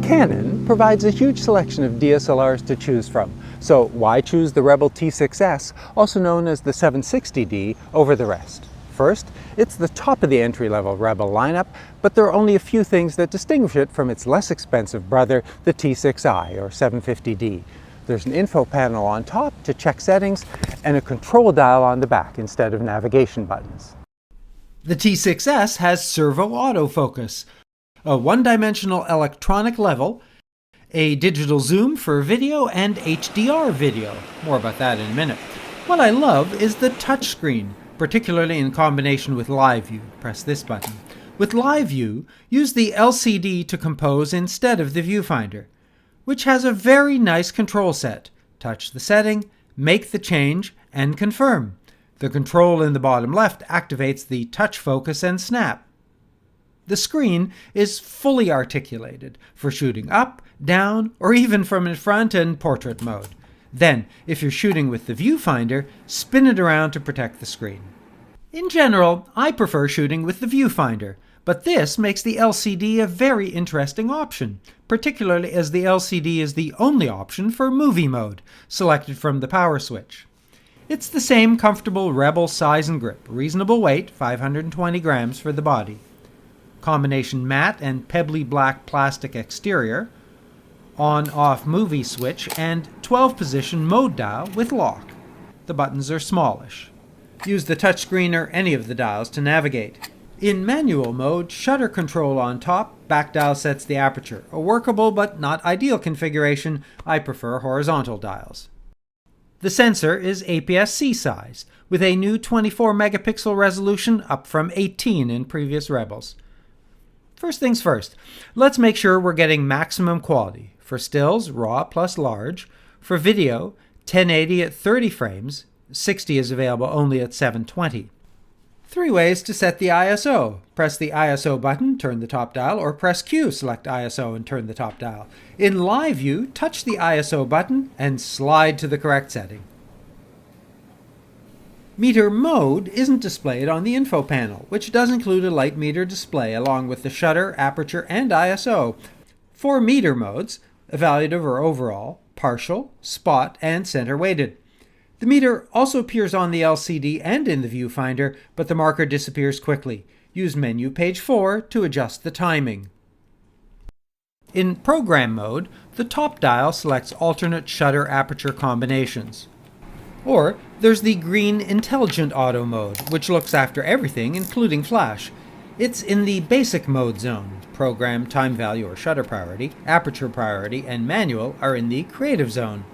Canon provides a huge selection of DSLRs to choose from, so why choose the Rebel T6S, also known as the 760D, over the rest? First, it's the top of the entry-level Rebel lineup, but there are only a few things that distinguish it from its less expensive brother, the T6I or 750D. There's an info panel on top to check settings and a control dial on the back instead of navigation buttons. The T6S has servo autofocus, a one-dimensional electronic level, a digital zoom for video, and HDR video. More about that in a minute. What I love is the touchscreen, particularly in combination with Live View. Press this button. With Live View, use the LCD to compose instead of the viewfinder, which has a very nice control set. Touch the setting, make the change, and confirm. The control in the bottom left activates the touch focus and snap. The screen is fully articulated for shooting up, down, or even from in front and portrait mode. Then, if you're shooting with the viewfinder, spin it around to protect the screen. In general, I prefer shooting with the viewfinder, but this makes the LCD a very interesting option, particularly as the LCD is the only option for movie mode, selected from the power switch. It's the same comfortable Rebel size and grip, reasonable weight, 520 grams for the body. Combination matte and pebbly black plastic exterior, on-off movie switch, and 12-position mode dial with lock. The buttons are smallish. Use the touchscreen or any of the dials to navigate. In manual mode, shutter control on top, back dial sets the aperture. A workable but not ideal configuration. I prefer horizontal dials. The sensor is APS-C size, with a new 24-megapixel resolution, up from 18 in previous Rebels. First things first, let's make sure we're getting maximum quality. For stills, RAW plus large. For video, 1080 at 30 frames, 60 is available only at 720. 3 ways to set the ISO. Press the ISO button, turn the top dial, or press Q, select ISO and turn the top dial. In Live View, touch the ISO button and slide to the correct setting. Meter mode isn't displayed on the info panel, which does include a light meter display along with the shutter, aperture, and ISO. 4 meter modes: evaluative or overall, partial, spot, and center weighted. The meter also appears on the LCD and in the viewfinder, but the marker disappears quickly. Use menu page 4 to adjust the timing. In program mode, the top dial selects alternate shutter-aperture combinations. Or there's the green Intelligent Auto mode, which looks after everything, including flash. It's in the basic mode zone. Program, time value, or shutter priority, aperture priority, and manual are in the creative zone.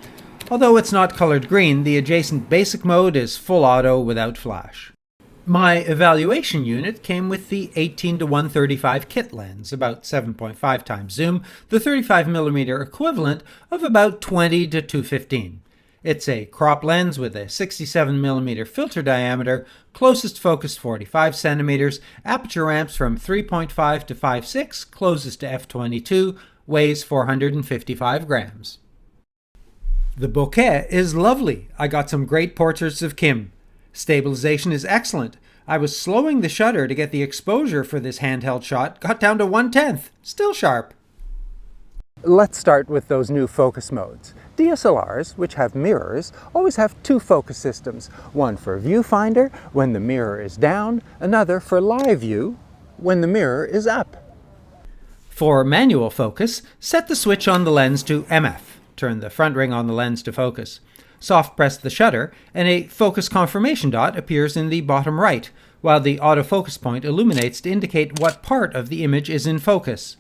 Although it's not colored green, the adjacent basic mode is full auto without flash. My evaluation unit came with the 18-135 kit lens, about 7.5 times zoom, the 35mm equivalent of about 20-215. It's a crop lens with a 67mm filter diameter, closest focus 45 cm, aperture ramps from 3.5 to 5.6, closest to f22, weighs 455 grams. The bokeh is lovely. I got some great portraits of Kim. Stabilization is excellent. I was slowing the shutter to get the exposure for this handheld shot, got down to 1/10, still sharp. Let's start with those new focus modes. DSLRs, which have mirrors, always have 2 focus systems, one for viewfinder when the mirror is down, another for live view when the mirror is up. For manual focus, set the switch on the lens to MF. Turn the front ring on the lens to focus. Soft press the shutter, and a focus confirmation dot appears in the bottom right, while the autofocus point illuminates to indicate what part of the image is in focus.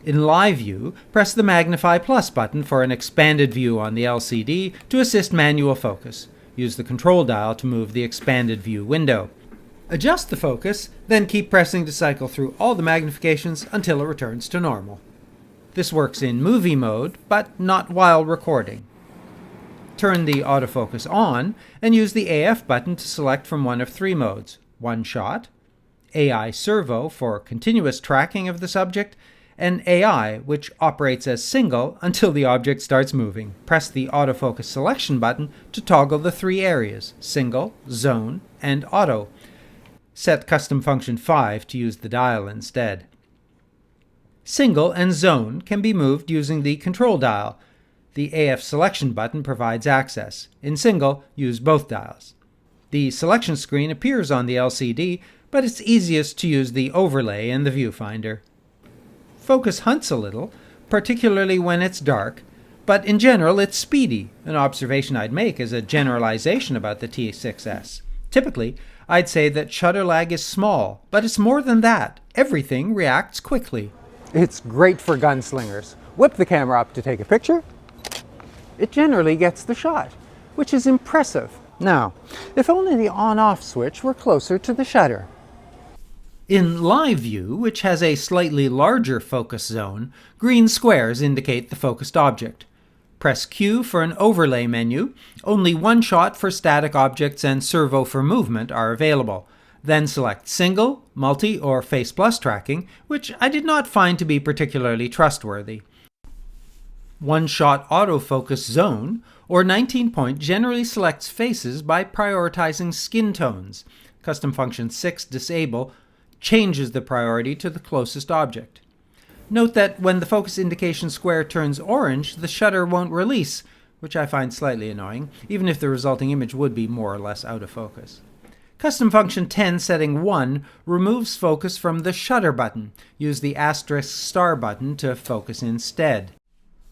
In Live View, press the Magnify Plus button for an expanded view on the LCD to assist manual focus. Use the control dial to move the expanded view window. Adjust the focus, then keep pressing to cycle through all the magnifications until it returns to normal. This works in movie mode, but not while recording. Turn the autofocus on and use the AF button to select from one of 3 modes: one shot, AI servo for continuous tracking of the subject, and AI, which operates as single until the object starts moving. Press the autofocus selection button to toggle the 3 areas: single, zone, and auto. Set custom function 5 to use the dial instead. Single and zone can be moved using the control dial. The AF selection button provides access. In single, use both dials. The selection screen appears on the LCD, but it's easiest to use the overlay in the viewfinder. Focus hunts a little, particularly when it's dark, but in general it's speedy, an observation I'd make as a generalization about the T6S. Typically, I'd say that shutter lag is small, but it's more than that. Everything reacts quickly. It's great for gunslingers. Whip the camera up to take a picture. It generally gets the shot, which is impressive. Now, if only the on-off switch were closer to the shutter. In live view, which has a slightly larger focus zone, green squares indicate the focused object. Press Q for an overlay menu. Only one shot for static objects and servo for movement are available. Then select Single, Multi, or Face Plus tracking, which I did not find to be particularly trustworthy. One-shot autofocus zone, or 19-point, generally selects faces by prioritizing skin tones. Custom function 6 Disable changes the priority to the closest object. Note that when the focus indication square turns orange, the shutter won't release, which I find slightly annoying, even if the resulting image would be more or less out of focus. Custom function 10 setting 1 removes focus from the shutter button. Use the ** button to focus instead.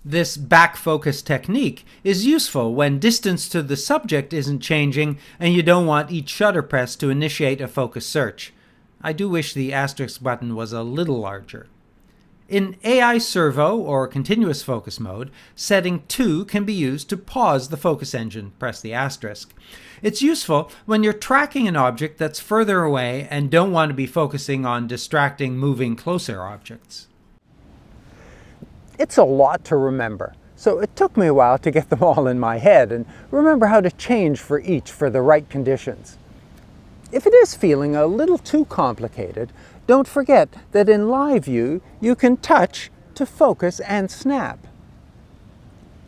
This back focus technique is useful when distance to the subject isn't changing and you don't want each shutter press to initiate a focus search. I do wish the * button was a little larger. In AI servo or continuous focus mode, setting 2 can be used to pause the focus engine. Press the asterisk. It's useful when you're tracking an object that's further away and don't want to be focusing on distracting, moving closer objects. It's a lot to remember, so it took me a while to get them all in my head and remember how to change for each for the right conditions. If it is feeling a little too complicated, don't forget that in live view you can touch to focus and snap.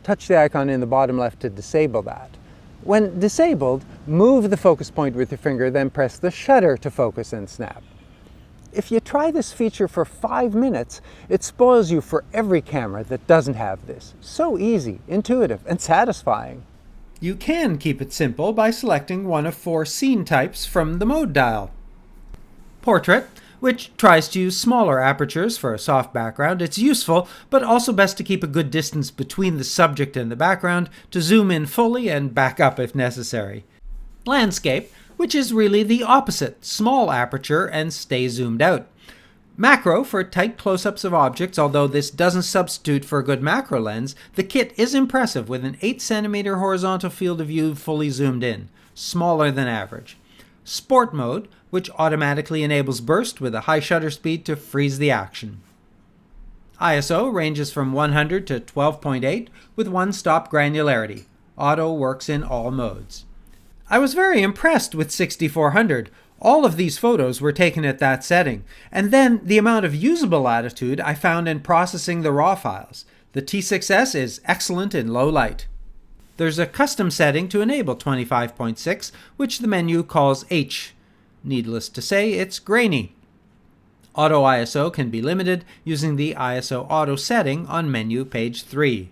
Touch the icon in the bottom left to disable that. When disabled, move the focus point with your finger, then press the shutter to focus and snap. If you try this feature for 5 minutes, it spoils you for every camera that doesn't have this. So easy, intuitive, and satisfying. You can keep it simple by selecting one of 4 scene types from the mode dial. Portrait, which tries to use smaller apertures for a soft background. It's useful, but also best to keep a good distance between the subject and the background to zoom in fully and back up if necessary. Landscape, which is really the opposite, small aperture and stay zoomed out. Macro for tight close-ups of objects, although this doesn't substitute for a good macro lens, the kit is impressive with an 8 cm horizontal field of view fully zoomed in, smaller than average. Sport mode, which automatically enables burst with a high shutter speed to freeze the action. ISO ranges from 100 to 12.8 with 1-stop granularity. Auto works in all modes. I was very impressed with 6400. All of these photos were taken at that setting, and then the amount of usable latitude I found in processing the RAW files. The T6S is excellent in low light. There's a custom setting to enable 25.6, which the menu calls H. Needless to say, it's grainy. Auto ISO can be limited using the ISO Auto setting on menu page 3.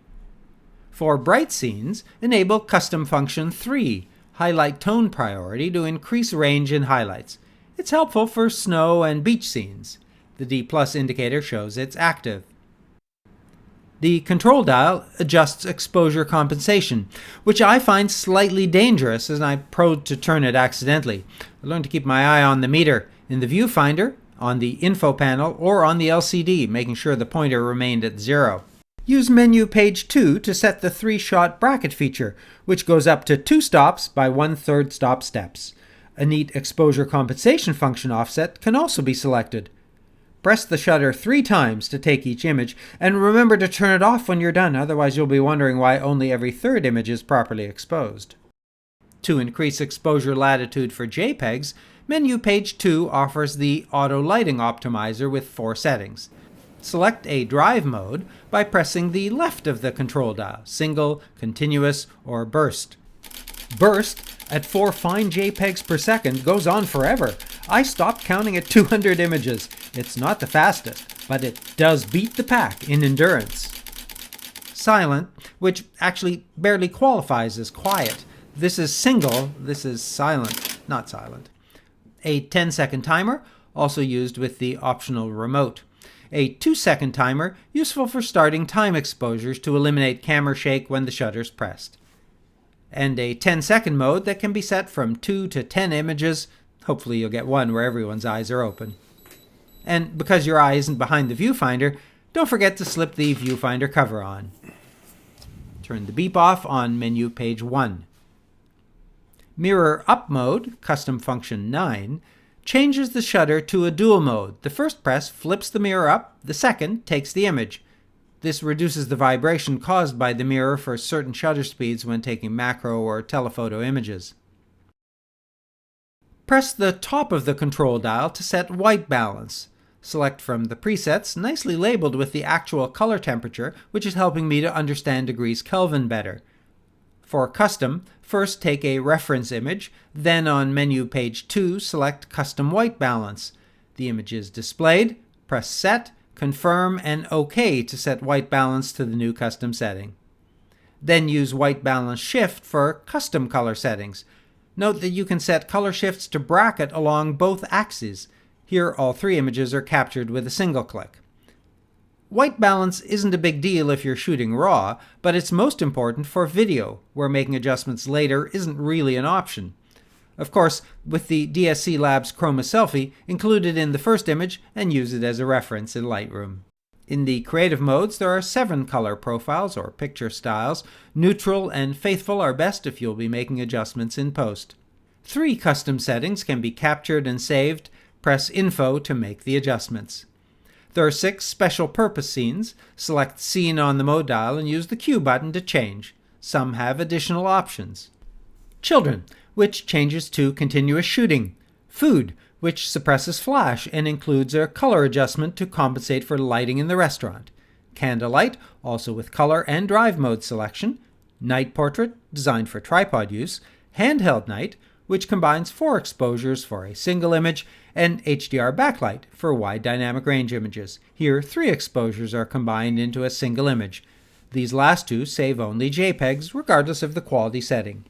For bright scenes, enable custom function 3. Highlight tone priority to increase range in highlights. It's helpful for snow and beach scenes. The D+ indicator shows it's active. The control dial adjusts exposure compensation, which I find slightly dangerous as I probe to turn it accidentally. I learned to keep my eye on the meter in the viewfinder, on the info panel, or on the LCD, making sure the pointer remained at 0. Use menu page 2 to set the 3-shot bracket feature, which goes up to 2 stops by 1/3 stop steps. A neat exposure compensation function offset can also be selected. Press the shutter 3 times to take each image, and remember to turn it off when you're done, otherwise you'll be wondering why only every 3rd image is properly exposed. To increase exposure latitude for JPEGs, menu page 2 offers the auto lighting optimizer with 4 settings. Select a drive mode by pressing the left of the control dial, single, continuous, or burst. Burst, at 4 fine JPEGs per second, goes on forever. I stopped counting at 200 images. It's not the fastest, but it does beat the pack in endurance. Silent, which actually barely qualifies as quiet. This is single, this is silent, not silent. A 10-second timer, also used with the optional remote. A 2-second timer, useful for starting time exposures to eliminate camera shake when the shutter's pressed. And a 10-second mode that can be set from 2 to 10 images. Hopefully you'll get one where everyone's eyes are open. And because your eye isn't behind the viewfinder, don't forget to slip the viewfinder cover on. Turn the beep off on menu page 1. Mirror up mode, custom function 9, changes the shutter to a dual mode. The first press flips the mirror up, the second takes the image. This reduces the vibration caused by the mirror for certain shutter speeds when taking macro or telephoto images. Press the top of the control dial to set white balance. Select from the presets, nicely labeled with the actual color temperature, which is helping me to understand degrees Kelvin better. For custom, first take a reference image, then on menu page 2 select custom white balance. The image is displayed, press set, confirm, and OK to set white balance to the new custom setting. Then use white balance shift for custom color settings. Note that you can set color shifts to bracket along both axes. Here all 3 images are captured with a single click. White balance isn't a big deal if you're shooting RAW, but it's most important for video, where making adjustments later isn't really an option. Of course, with the DSC Labs Chroma Selfie included in the first image, and use it as a reference in Lightroom. In the creative modes, there are 7 color profiles or picture styles. Neutral and faithful are best if you'll be making adjustments in post. 3 custom settings can be captured and saved. Press Info to make the adjustments. There are 6 special purpose scenes. Select Scene on the mode dial and use the Q button to change. Some have additional options. Children, which changes to continuous shooting. Food, which suppresses flash and includes a color adjustment to compensate for lighting in the restaurant. Candlelight, also with color and drive mode selection. Night portrait, designed for tripod use. Handheld night, which combines 4 exposures for a single image, and HDR backlight for wide dynamic range images. Here, 3 exposures are combined into a single image. These last 2 save only JPEGs, regardless of the quality setting.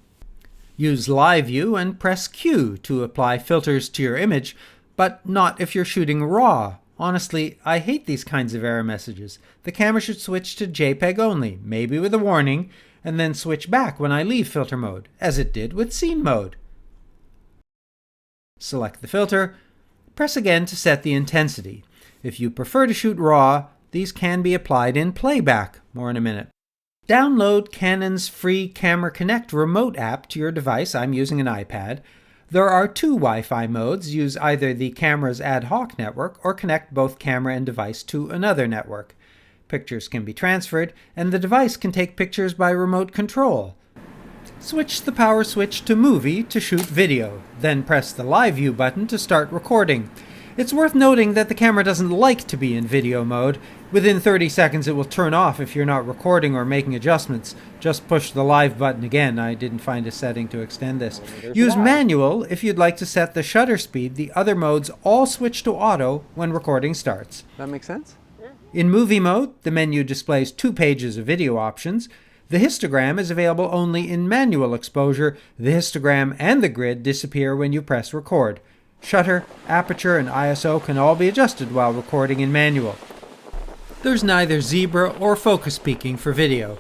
Use Live View and press Q to apply filters to your image, but not if you're shooting RAW. Honestly, I hate these kinds of error messages. The camera should switch to JPEG only, maybe with a warning, and then switch back when I leave filter mode, as it did with Scene mode. Select the filter. Press again to set the intensity. If you prefer to shoot RAW, these can be applied in playback, more in a minute. Download Canon's free Camera Connect remote app to your device. I'm using an iPad. There are 2 Wi-Fi modes. Use either the camera's ad hoc network or connect both camera and device to another network. Pictures can be transferred, and the device can take pictures by remote control. Switch the power switch to Movie to shoot video, then press the Live View button to start recording. It's worth noting that the camera doesn't like to be in video mode. Within 30 seconds it will turn off if you're not recording or making adjustments. Just push the Live button again. I didn't find a setting to extend this. Use Manual if you'd like to set the shutter speed. The other modes all switch to auto when recording starts. That makes sense? In movie mode, the menu displays 2 pages of video options. The histogram is available only in manual exposure. The histogram and the grid disappear when you press record. Shutter, aperture, and ISO can all be adjusted while recording in manual. There's neither zebra or focus peaking for video.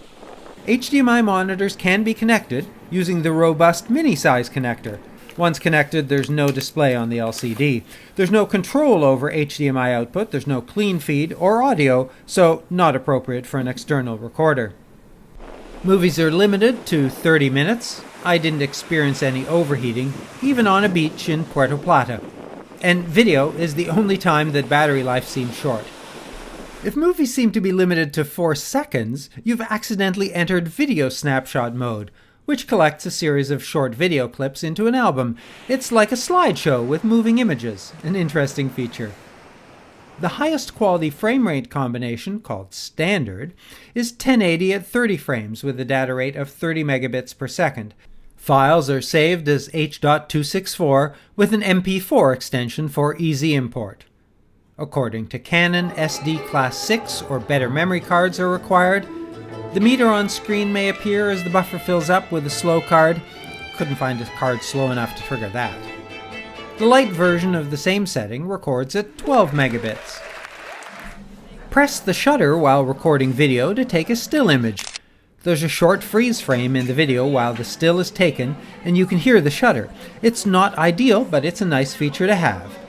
HDMI monitors can be connected using the robust mini-size connector. Once connected, there's no display on the LCD. There's no control over HDMI output, there's no clean feed or audio, so not appropriate for an external recorder. Movies are limited to 30 minutes. I didn't experience any overheating, even on a beach in Puerto Plata. And video is the only time that battery life seems short. If movies seem to be limited to 4 seconds, you've accidentally entered video snapshot mode, which collects a series of short video clips into an album. It's like a slideshow with moving images, an interesting feature. The highest quality frame rate combination, called Standard, is 1080 at 30 frames with a data rate of 30 megabits per second. Files are saved as H.264 with an MP4 extension for easy import. According to Canon, SD Class 6 or better memory cards are required. The meter on screen may appear as the buffer fills up with a slow card. Couldn't find a card slow enough to trigger that. The light version of the same setting records at 12 megabits. Press the shutter while recording video to take a still image. There's a short freeze frame in the video while the still is taken, and you can hear the shutter. It's not ideal, but it's a nice feature to have.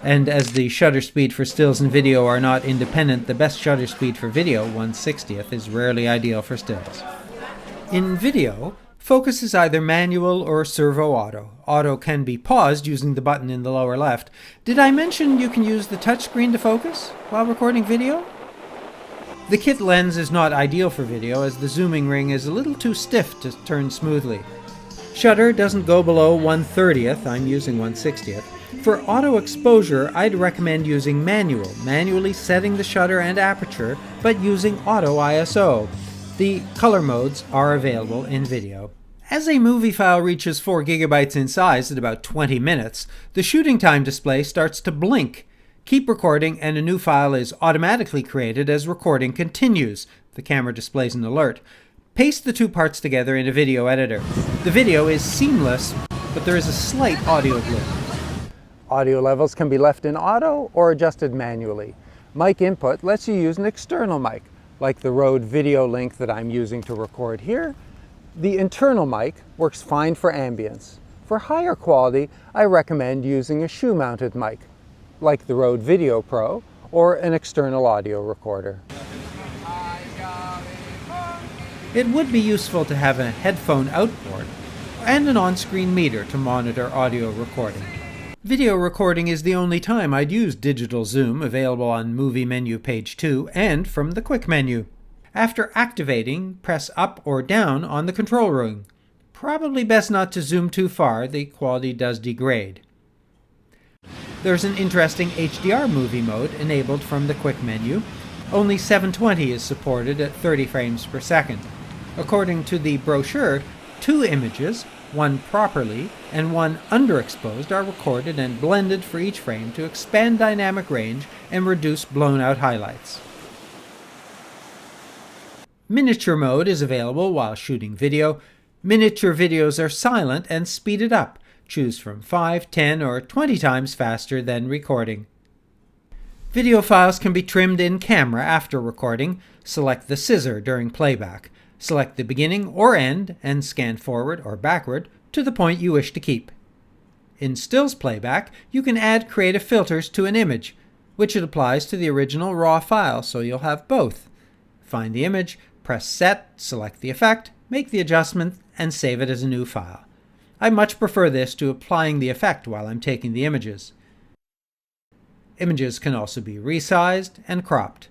And as the shutter speed for stills and video are not independent, the best shutter speed for video, 1/60th, is rarely ideal for stills. In video, focus is either manual or servo auto. Auto can be paused using the button in the lower left. Did I mention you can use the touchscreen to focus while recording video? The kit lens is not ideal for video as the zooming ring is a little too stiff to turn smoothly. Shutter doesn't go below 1/30th, I'm using 1/60th. For auto exposure, I'd recommend using manual, manually setting the shutter and aperture, but using auto ISO. The color modes are available in video. As a movie file reaches 4 GB in size at about 20 minutes, the shooting time display starts to blink. Keep recording and a new file is automatically created as recording continues. The camera displays an alert. Paste the two parts together in a video editor. The video is seamless, but there is a slight audio blip. Audio levels can be left in auto or adjusted manually. Mic input lets you use an external mic, like the Rode video link that I'm using to record here. The internal mic works fine for ambience. For higher quality, I recommend using a shoe-mounted mic, like the Rode Video Pro or an external audio recorder. It would be useful to have a headphone out port and an on-screen meter to monitor audio recording. Video recording is the only time I'd use digital zoom, available on Movie Menu page 2 and from the Quick menu. After activating, press up or down on the control ring. Probably best not to zoom too far, the quality does degrade. There's an interesting HDR movie mode enabled from the Quick menu. Only 720 is supported at 30 frames per second. According to the brochure, 2 images, one properly and one underexposed, are recorded and blended for each frame to expand dynamic range and reduce blown-out highlights. Miniature mode is available while shooting video. Miniature videos are silent and speeded up. Choose from 5, 10, or 20 times faster than recording. Video files can be trimmed in camera after recording. Select the scissor during playback. Select the beginning or end and scan forward or backward to the point you wish to keep. In stills playback, you can add creative filters to an image, which it applies to the original raw file, so you'll have both. Find the image, press Set, select the effect, make the adjustment, and save it as a new file. I much prefer this to applying the effect while I'm taking the images. Images can also be resized and cropped.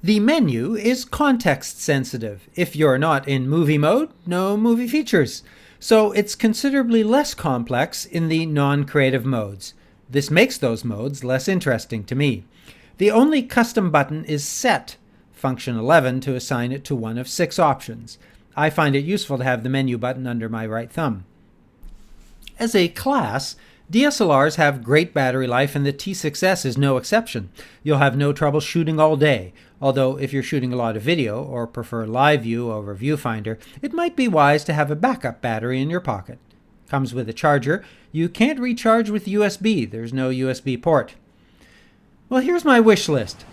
The menu is context sensitive. If you're not in movie mode, no movie features. So it's considerably less complex in the non-creative modes. This makes those modes less interesting to me. The only custom button is Set, function 11, to assign it to one of 6 options. I find it useful to have the menu button under my right thumb. As a class, DSLRs have great battery life and the T6S is no exception. You'll have no trouble shooting all day, although if you're shooting a lot of video or prefer live view over viewfinder, it might be wise to have a backup battery in your pocket. Comes with a charger. You can't recharge with USB, there's no USB port. Well, here's my wish list.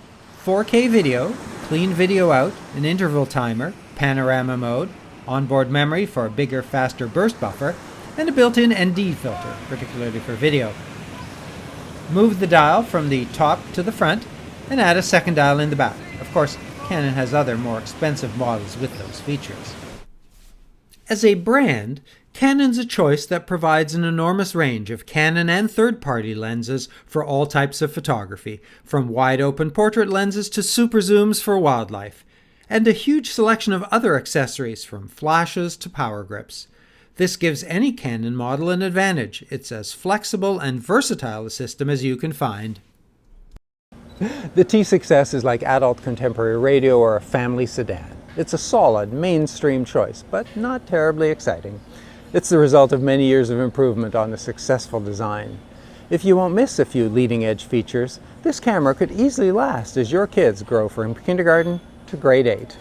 4K video, clean video out, an interval timer, panorama mode, onboard memory for a bigger, faster burst buffer, and a built-in ND filter, particularly for video. Move the dial from the top to the front and add a second dial in the back. Of course, Canon has other more expensive models with those features. As a brand, Canon's a choice that provides an enormous range of Canon and third-party lenses for all types of photography, from wide-open portrait lenses to super zooms for wildlife, and a huge selection of other accessories from flashes to power grips. This gives any Canon model an advantage. It's as flexible and versatile a system as you can find. The T6S is like adult contemporary radio or a family sedan. It's a solid, mainstream choice, but not terribly exciting. It's the result of many years of improvement on a successful design. If you won't miss a few leading-edge features, this camera could easily last as your kids grow from kindergarten to grade 8.